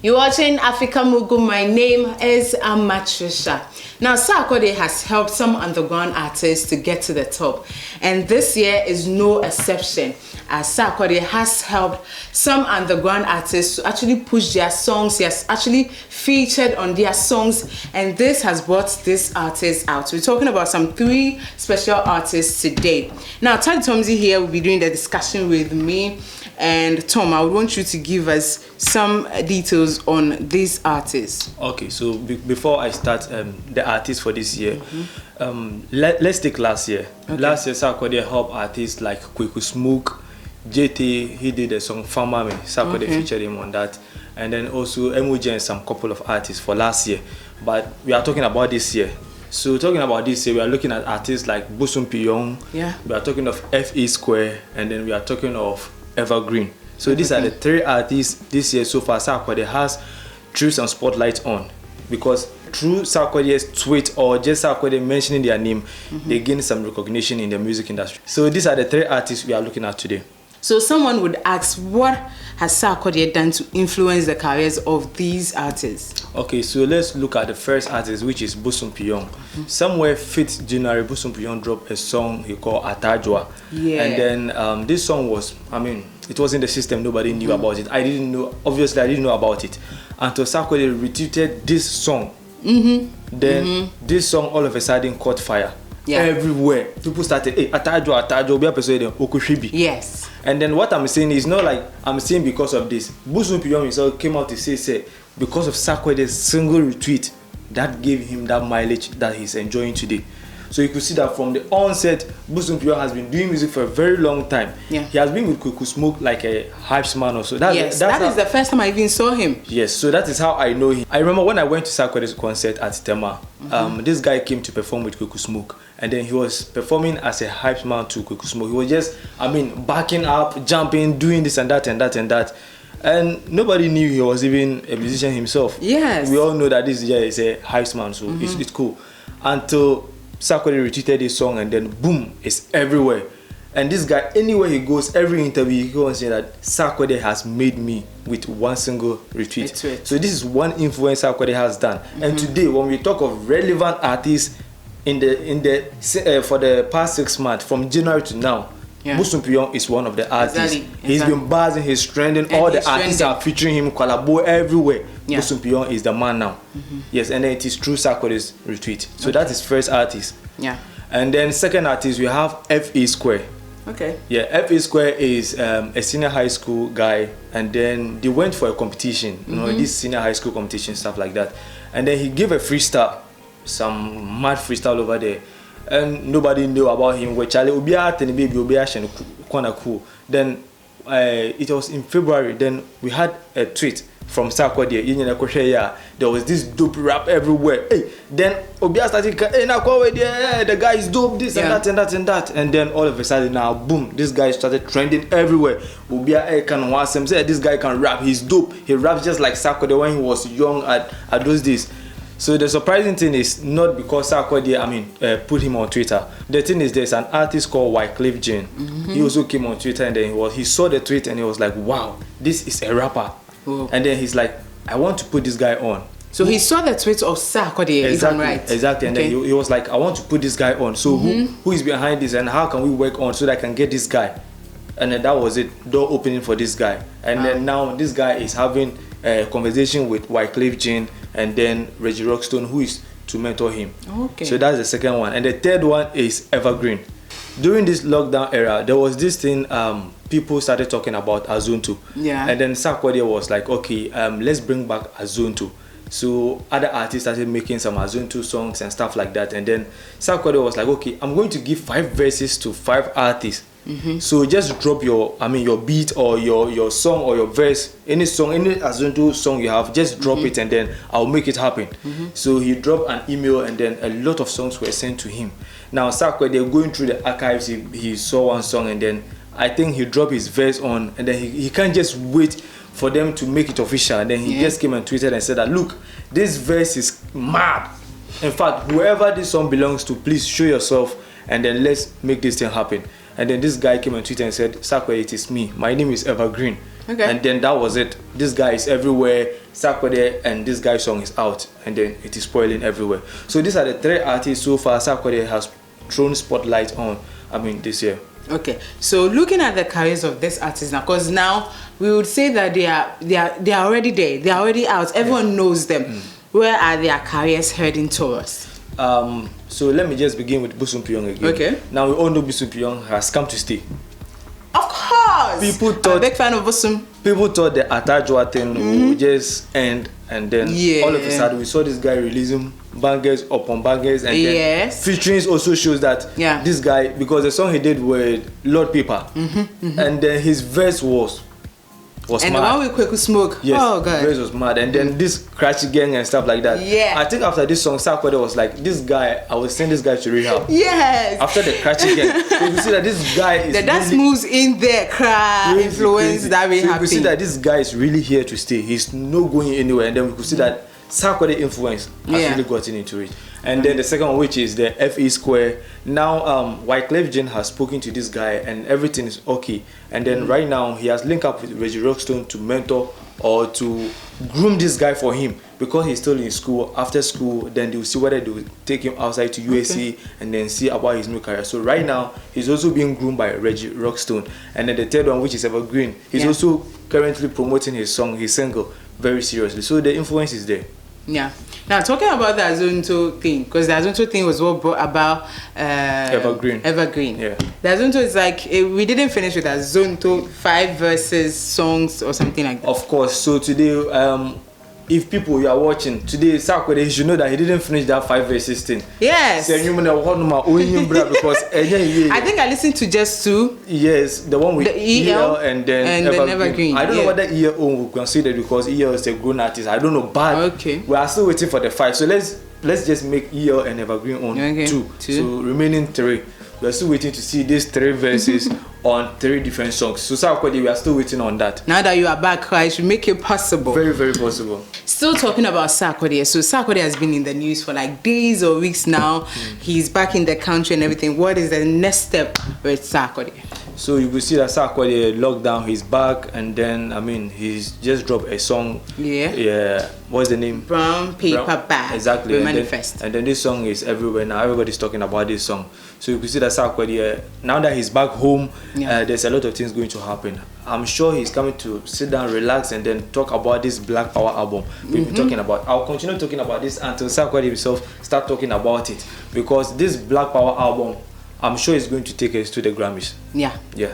You're watching Africa Mogul. My name is Amatricia. Now, Sarkodie has helped some underground artists to get to the top, and this year is no exception, as Sarkodie has helped some underground artists to actually push their songs. He has actually featured on their songs, and this has brought this artist out. We're talking about some 3 special artists today. Now, taddithomas here will be doing the discussion with me, and Tom, I would want you to give us some details on these artists. Okay, so before I start the artists for this year, let's take last year. Okay. Last year, Sarkodie helped artists like Kweku Smoke, JT, he did a song Farmer Me, Sarkodie featured him on that, and then also MOGUL and some couple of artists for last year. But we are talking about this year. So talking about this year, we are looking at artists like Bosom Piyong, we are talking of FA Square, and then we are talking of Evergreen. So these are the 3 artists this year so far Sarkodie has threw some spotlight on, because through Sarkodie's tweet or just Sarkodie mentioning their name, they gain some recognition in the music industry. So these are the 3 artists we are looking at today. So someone would ask, what has Sarkodie done to influence the careers of these artists? Okay, so let's look at the first artist, which is Bosom Piyong. Somewhere 5th January, Bosom Piyong dropped a song he called Atajwa. And then this song was, it was in the system, nobody knew about it. I didn't know, obviously I didn't know about it until Sarkodie retweeted this song. Then this song all of a sudden caught fire. Everywhere. People started, hey, Atajwa, be a person Okushibi. Yes. And then what I'm saying is not like I'm saying because of this. Bosom Piyong himself came out to say because of Sarkodie's single retweet, that gave him that mileage that he's enjoying today. So you could see that from the onset, Bosom Piyong has been doing music for a very long time. He has been with Kweku Smoke like a hype man or so. That is the first time I even saw him. Yes, so that is how I know him. I remember when I went to Sarkodie's concert at Tema, this guy came to perform with Kweku Smoke. And then he was performing as a hype man to Kweku Smoke. He was just, backing up, jumping, doing this and that and that and that. And nobody knew he was even a musician himself. Yes. We all know that this guy is a hype man, so it's cool. Until Sarkodie retweeted this song, and then boom, it's everywhere. And this guy, anywhere he goes, every interview, he goes and say that Sarkodie has made me with one single retweet. So this is one influence Sarkodie has done. And today, when we talk of relevant artists in the for the past 6 months, from January to now, Bosom Piyong is one of the artists. He's been buzzing, he's trending, and all the artists are featuring him, collabo everywhere. Bosom Piyong is the man now. Yes, and then it is through Sarkodie's retweet. So that is first artist. And then second artist, we have FA Square. FA Square is a senior high school guy, and then they went for a competition, this senior high school competition, stuff like that. And then he gave a freestyle, some mad freestyle over there, and nobody knew about him. Then it was in February. Then we had a tweet from Sarkodie. There was this dope rap everywhere. Hey, then Obia started, hey, the guy is dope, this and that and that and that. And then all of a sudden now, boom, this guy started trending everywhere. Obia can watch him say this guy can rap, he's dope. He raps just like Sarkodie when he was young at those days. So the surprising thing is not because Sarkodie, put him on Twitter. The thing is, there's an artist called A.K.A. He also came on Twitter, and then he saw the tweet and he was like, wow, this is a rapper. And then he's like, I want to put this guy on. So he saw the tweet of Sarkodie, Exactly. And then he was like, I want to put this guy on. So who is behind this, and how can we work on so that I can get this guy? And then that was it, door opening for this guy. And then now this guy is having a conversation with A.K.A. and then Reggie Rockstone, who is to mentor him. So that's the second one. And the third one is Evergreen. During this lockdown era, there was this thing, people started talking about Azonto. And then Sarkodie was like, okay, let's bring back Azonto. So other artists started making some Azonto songs and stuff like that. And then Sarkodie was like, okay, I'm going to give 5 verses to 5 artists. So just drop your beat or your song or your verse, any song, any Azonto song you have, just drop it and then I'll make it happen. So he dropped an email, and then a lot of songs were sent to him. Now Sarkodie, going through the archives, he saw one song, and then I think he dropped his verse on, and then he can't just wait for them to make it official. And then he just came and tweeted and said that, look, this verse is mad. In fact, whoever this song belongs to, please show yourself, and then let's make this thing happen. And then this guy came on Twitter and said, Sarkodie, it is me. My name is Evergreen. Okay. And then that was it. This guy is everywhere. Sarkodie and this guy's song is out, and then it is spoiling everywhere. So these are the 3 artists so far Sarkodie has thrown spotlight on. I mean, this year. Okay, so looking at the careers of these artists now, because now we would say that they are already there, they are already out, everyone knows them. Where are their careers heading towards? So let me just begin with Bosom Pyong again. Okay. Now we all know Bosom Pyong has come to stay. Of course. People thought, I'm a big fan of Bosom. People thought the Atajwa thing would just end, and then all of a sudden we saw this guy releasing bangers upon bangers, and then featuring also shows that this guy, because the song he did with Lord Paper, and then his verse was and mad. the one with Kweku Smoke. Yes, oh god, verse was mad, and then this Cratchy Gang and stuff like that. Yeah, I think after this song, Sarkodie was like, this guy, I will send this guy to rehab. Yes. After the Cratchy Gang, so you see that this guy is the dance moves in there, influence that we have. We see that this guy is really here to stay. He's not going anywhere, and then we could see that Sarkodie influence has really gotten into it. And then the second one, which is the FE Square. Now, Wyclef Jean has spoken to this guy, and everything is okay. And then right now, he has linked up with Reggie Rockstone to mentor or to groom this guy for him, because he's still in school. After school, then they'll see whether they will take him outside to USC and then see about his new career. So right now, he's also being groomed by Reggie Rockstone. And then the third one, which is Evergreen, he's also currently promoting his song, his single, very seriously. So the influence is there. Yeah. Now talking about the Azonto thing, because the Azonto thing was what brought about Evergreen. Yeah. The Azonto is like we didn't finish with Azonto 5 verses songs or something like that. Of course. So today, if people you are watching today, Sarkodie, you should know that he didn't finish that 5 verses thing. Yes. Because I think I listened to just 2. Yes, the one with the EL and then Evergreen. I don't know whether EL will consider, because EL is a grown artist. I don't know, but we are still waiting for the 5. So let's just make EL and Evergreen on 2. So remaining 3. We are still waiting to see these 3 verses on 3 different songs. So Sarkodie, we are still waiting on that. Now that you are back, I should make it possible. Very, very possible. Still talking about Sarkodie. So Sarkodie has been in the news for like days or weeks now. He's back in the country and everything. What is the next step with Sarkodie? So you will see that Sarkodie lockdown, he's back, and then I mean he's just dropped a song. Yeah. What's the name? Brown Paper Bag. Exactly. M.anifest. And then this song is everywhere now. Everybody's talking about this song. So you can see that Sarkodie, now that he's back home, there's a lot of things going to happen. I'm sure he's coming to sit down, relax, and then talk about this Black Power album we've been talking about. I'll continue talking about this until Sarkodie himself start talking about it, because this Black Power album, I'm sure it's going to take us to the Grammys. Yeah. You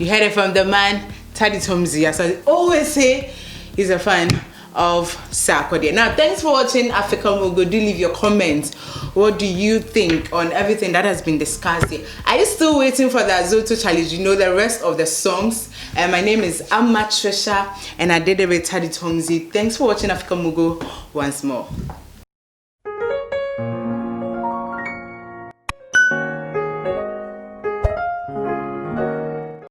heard it from the man, taddithomas. As I always say, he's a fan of Sarkodie. Now, thanks for watching African Mogul. Do leave your comments. What do you think on everything that has been discussed here? Are you still waiting for the Azonto challenge? You know the rest of the songs. My name is M.anifest, and I did it with taddithomas. Thanks for watching African Mogul once more.